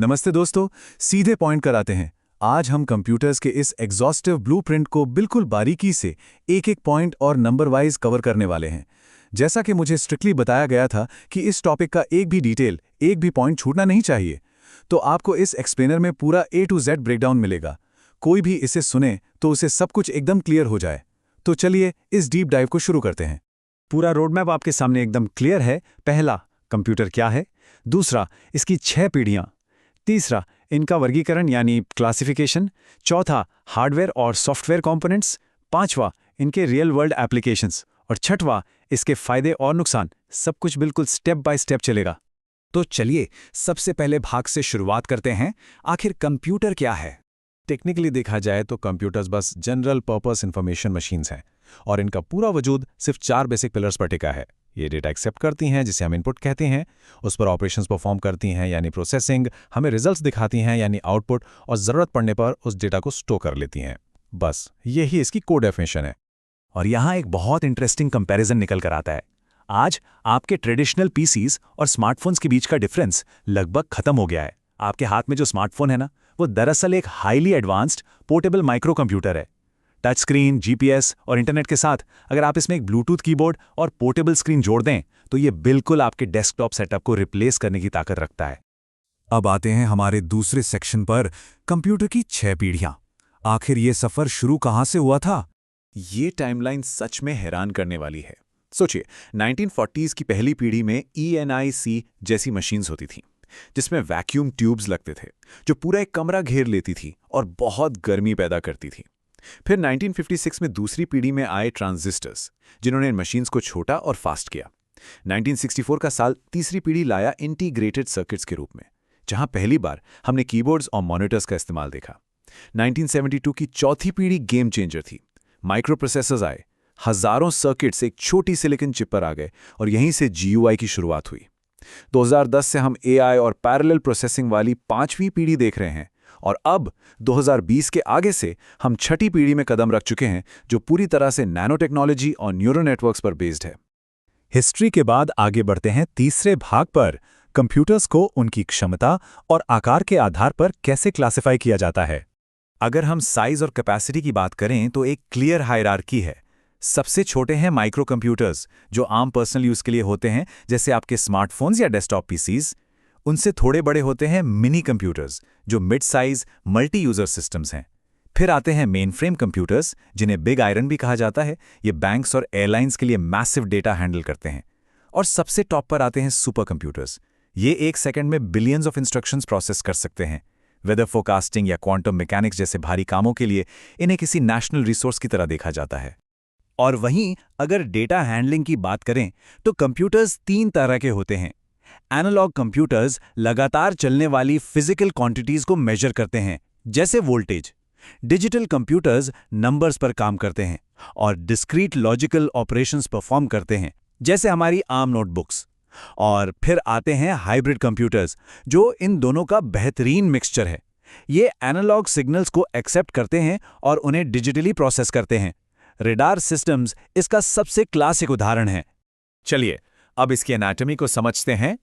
नमस्ते दोस्तों, सीधे पॉइंट कर आते हैं। आज हम कंप्यूटर्स के इस एग्जॉस्टिव ब्लूप्रिंट को बिल्कुल बारीकी से एक-एक पॉइंट और नंबर वाइज कवर करने वाले हैं। जैसा कि मुझे स्ट्रिक्टली बताया गया था कि इस टॉपिक का एक भी डिटेल, एक भी पॉइंट छूटना नहीं चाहिए। तो आपको इस एक्सप्लेनर में पूरा A to Z ब्रेकडाउन मिलेगा। कोई भी इसे सुने तो उसे सब कुछ एकदम क्लियर हो जाए। तो चलिए इस डीप डाइव को शुरू करते हैं। पूरा रोडमैप आपके सामने एकदम क्लियर है। पहला, कंप्यूटर क्या है। दूसरा, इसकी 6 पीढ़ियां। तीसरा, इनका वर्गीकरण यानी क्लासिफिकेशन। चौथा, हार्डवेयर और सॉफ्टवेयर कंपोनेंट्स। पांचवा, इनके रियल वर्ल्ड एप्लीकेशंस। और छठवां, इसके फायदे और नुकसान। सब कुछ बिल्कुल स्टेप बाय स्टेप चलेगा। तो चलिए सबसे पहले भाग से शुरुआत करते हैं। आखिर कंप्यूटर क्या है? टेक्निकली देखा जाए तो कंप्यूटर्स बस जनरल पर्पस इंफॉर्मेशन मशीन्स हैं और इनका पूरा वजूद सिर्फ 4 बेसिक पिलर्स पर टिका है। ये डेटा एक्सेप्ट करती हैं जिसे हम इनपुट कहते हैं, उस पर ऑपरेशंस परफॉर्म करती हैं यानी प्रोसेसिंग, हमें रिजल्ट्स दिखाती हैं यानी आउटपुट, और ज़रूरत पड़ने पर उस डेटा को स्टोर कर लेती हैं। बस यही इसकी कोड डेफिनेशन है। और यहाँ एक बहुत इंटरेस्टिंग कंपैरिजन निकल कर आता है। आज आपके ट्रेडिशनल पीसीज और स्मार्टफोन्स के बीच का डिफरेंस लगभग खत्म हो गया है। आपके हाथ में जो स्मार्टफोन है ना, वो दरअसल एक highly advanced portable micro computer है। टच स्क्रीन, जीपीएस और इंटरनेट के साथ अगर आप इसमें एक ब्लूटूथ कीबोर्ड और पोर्टेबल स्क्रीन जोड़ दें तो ये बिल्कुल आपके डेस्कटॉप सेटअप को रिप्लेस करने की ताकत रखता है। अब आते हैं हमारे दूसरे सेक्शन पर, कंप्यूटर की 6 पीढ़ियां। आखिर ये सफर शुरू कहां से हुआ था? ये टाइमलाइन सच में हैरान करने वाली है। सोचिए, 1940s की पहली पीढ़ी में ENIC जैसी मशीन्स होती थीं, जिसमें वैक्यूम ट्यूब्स लगते थे जो पूरा एक कमरा घेर लेती थी और बहुत गर्मी पैदा करती थी। फिर 1956 में दूसरी पीढ़ी में आए ट्रांजिस्टर्स, जिन्होंने इन मशीन्स को छोटा और फास्ट किया। 1964 का साल तीसरी पीढ़ी लाया इंटीग्रेटेड सर्किट्स के रूप में, जहां पहली बार हमने कीबोर्ड्स और मॉनिटर्स का इस्तेमाल देखा। 1972 की चौथी पीढ़ी गेम चेंजर थी। माइक्रो प्रोसेसर्स आए, हजारों सर्किट्स एक छोटी सिलिकॉन चिप पर आ गए और यहीं से GUI की शुरुआत हुई। 2010 से हम AI और पैरेलल प्रोसेसिंग वाली 5वीं पीढ़ी देख रहे हैं, और अब 2020 के आगे से हम 6ठी पीढ़ी में कदम रख चुके हैं, जो पूरी तरह से नैनो टेक्नोलॉजी और न्यूरल नेटवर्क्स पर बेस्ड है। हिस्ट्री के बाद आगे बढ़ते हैं तीसरे भाग पर, कंप्यूटर्स को उनकी क्षमता और आकार के आधार पर कैसे क्लासिफाई किया जाता है। अगर हम साइज और कैपेसिटी की बात करें तो एक क्लियर हायरार्की है। सबसे छोटे हैं माइक्रो कंप्यूटर्स, जो आम पर्सनल यूज के लिए होते हैं, जैसे आपके स्मार्टफोन्स या डेस्कटॉप पीसीज। उनसे थोड़े बड़े होते हैं मिनी कंप्यूटर्स, जो mid size multi user systems हैं। फिर आते हैं मेन फ्रेम कंप्यूटर्स, जिन्हें बिग आयरन भी कहा जाता है। ये बैंक्स और एयरलाइंस के लिए मैसिव डेटा हैंडल करते हैं। और सबसे टॉप पर आते हैं सुपर कंप्यूटर्स। ये एक सेकंड में बिलियंस ऑफ इंस्ट्रक्शंस प्रोसेस कर सकते हैं। वेदर फोरकास्टिंग या क्वांटम मैकेनिक्स जैसे भारी कामों के लिए इन्हें किसी नेशनल रिसोर्स की तरह देखा जाता है। और वहीं अगर डेटा हैंडलिंग की बात करें तो कंप्यूटर्स 3 तरह के होते हैं। एनालॉग कंप्यूटर्स लगातार चलने वाली फिजिकल क्वांटिटीज को मेजर करते हैं, जैसे वोल्टेज। डिजिटल कंप्यूटर्स नंबर्स पर काम करते हैं और डिस्क्रीट लॉजिकल ऑपरेशंस परफॉर्म करते हैं, जैसे हमारी आम नोटबुक्स। और फिर आते हैं हाइब्रिड कंप्यूटर्स, जो इन दोनों का बेहतरीन मिक्सचर है। ये एनालॉग सिग्नल्स को एक्सेप्ट करते हैं और उन्हें डिजिटली प्रोसेस करते हैं। रेडार सिस्टम्स इसका सबसे क्लासिक उदाहरण है। चलिए अब इसकी एनाटॉमी को समझते हैं।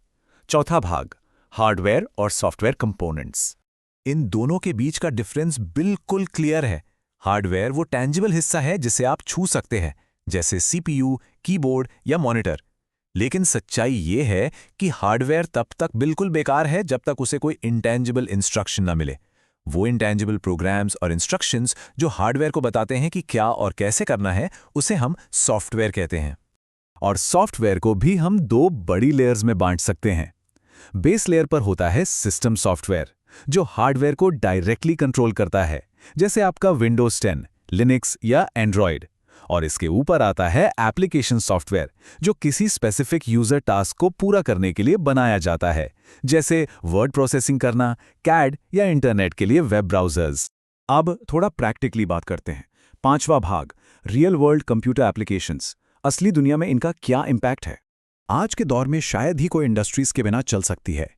चौथा भाग, हार्डवेयर और सॉफ्टवेयर कंपोनेंट्स। इन दोनों के बीच का डिफरेंस बिल्कुल क्लियर है। हार्डवेयर वो टेंजिबल हिस्सा है जिसे आप छू सकते हैं, जैसे CPU, कीबोर्ड या मॉनिटर। लेकिन सच्चाई ये है कि हार्डवेयर तब तक बिल्कुल बेकार है जब तक उसे कोई इंटेंजिबल इंस्ट्रक्शन ना मिले। वो इंटेंजिबल प्रोग्राम्स और इंस्ट्रक्शंस जो हार्डवेयर को बताते हैं कि क्या और कैसे करना है, उसे हम सॉफ्टवेयर कहते हैं। और सॉफ्टवेयर को भी हम 2 बड़ी लेयर्स में बांट सकते हैं। बेस लेयर पर होता है सिस्टम सॉफ्टवेयर, जो हार्डवेयर को डायरेक्टली कंट्रोल करता है, जैसे आपका विंडोज 10, लिनक्स या एंड्रॉयड। और इसके ऊपर आता है एप्लीकेशन सॉफ्टवेयर, जो किसी स्पेसिफिक यूजर टास्क को पूरा करने के लिए बनाया जाता है, जैसे वर्ड प्रोसेसिंग करना, CAD या इंटरनेट के लिए वेब ब्राउजर्स। अब थोड़ा प्रैक्टिकली बात करते हैं। 5वां भाग, रियल वर्ल्ड कंप्यूटर एप्लीकेशंस। असली दुनिया में इनका क्या इम्पैक्ट है। आज के दौर में शायद ही कोई इंडस्ट्रीज के बिना चल सकती है।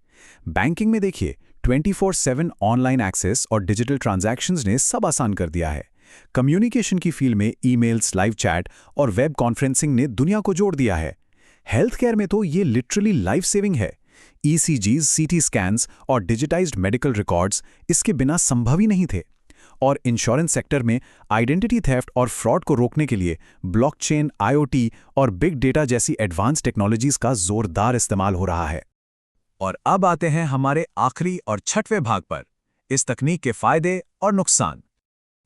बैंकिंग में देखिए, 24/7 ऑनलाइन एक्सेस और डिजिटल ट्रांजैक्शंस ने सब आसान कर दिया है। कम्युनिकेशन की फील्ड में ईमेल्स, लाइव चैट और वेब कॉन्फ्रेंसिंग ने दुनिया को जोड़ दिया है। हेल्थ केयर में तो ये लिटरली लाइफ सेविंग है। ECGs, CT स्कैन्स और डिजिटाइज्ड मेडिकल रिकॉर्ड्स इसके बिना संभव ही नहीं थे। और इंश्योरेंस सेक्टर में आइडेंटिटी थेफ्ट और फ्रॉड को रोकने के लिए ब्लॉकचेन, IoT और बिग डेटा जैसी एडवांस टेक्नोलॉजीज का जोरदार इस्तेमाल हो रहा है। और अब आते हैं हमारे आखिरी और छठवें भाग पर, इस तकनीक के फायदे और नुकसान।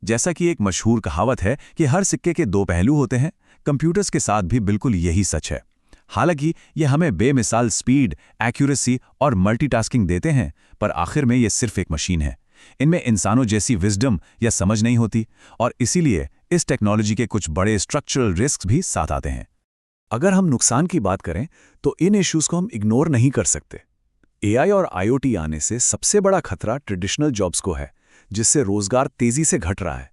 जैसा कि एक मशहूर कहावत है कि हर सिक्के के दो पहलू होते हैं, कंप्यूटर्स के साथ भी बिल्कुल यही सच है। हालांकि ये हमें बेमिसाल स्पीड, एक्यूरेसी और मल्टीटास्किंग देते हैं, पर आखिर में ये सिर्फ एक मशीन है। इनमें इंसानों जैसी विजडम या समझ नहीं होती, और इसीलिए इस टेक्नोलॉजी के कुछ बड़े स्ट्रक्चरल रिस्क भी साथ आते हैं। अगर हम नुकसान की बात करें तो इन इश्यूज को हम इग्नोर नहीं कर सकते। AI और IoT आने से सबसे बड़ा खतरा ट्रेडिशनल जॉब्स को है, जिससे रोजगार तेजी से घट रहा है।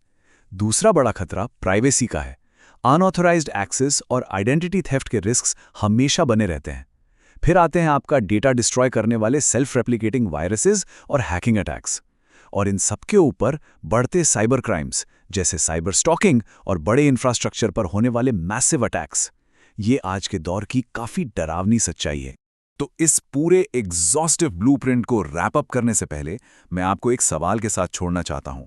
दूसरा बड़ा खतरा प्राइवेसी का है। अनऑथराइज्ड एक्सेस और आइडेंटिटी थेफ्ट के रिस्क्स हमेशा बने रहते हैं। फिर आते हैं आपका डेटा डिस्ट्रॉय करने वाले सेल्फ रेप्लिकेटिंग वायरसेस और हैकिंग अटैक्स। और इन सबके ऊपर बढ़ते साइबर क्राइम्स जैसे साइबर स्टॉकिंग और बड़े इंफ्रास्ट्रक्चर पर होने वाले मैसिव अटैक्स, ये आज के दौर की काफी डरावनी सच्चाई है। तो इस पूरे एग्जॉस्टिव ब्लूप्रिंट को रैप अप करने से पहले मैं आपको एक सवाल के साथ छोड़ना चाहता हूं।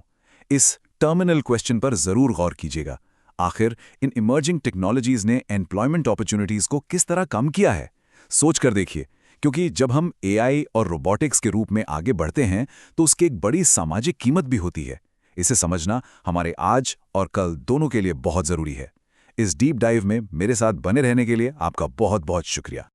इस टर्मिनल क्वेश्चन पर जरूर गौर कीजिएगा। आखिर इन इमर्जिंग टेक्नोलॉजीज ने एम्प्लॉयमेंट अपॉर्चुनिटीज को किस तरह कम किया है? सोच कर देखिए, क्योंकि जब हम AI और रोबोटिक्स के रूप में आगे बढ़ते हैं तो उसकी एक बड़ी सामाजिक कीमत भी होती है। इसे समझना हमारे आज और कल दोनों के लिए बहुत जरूरी है। इस डीप डाइव में मेरे साथ बने रहने के लिए आपका बहुत बहुत शुक्रिया।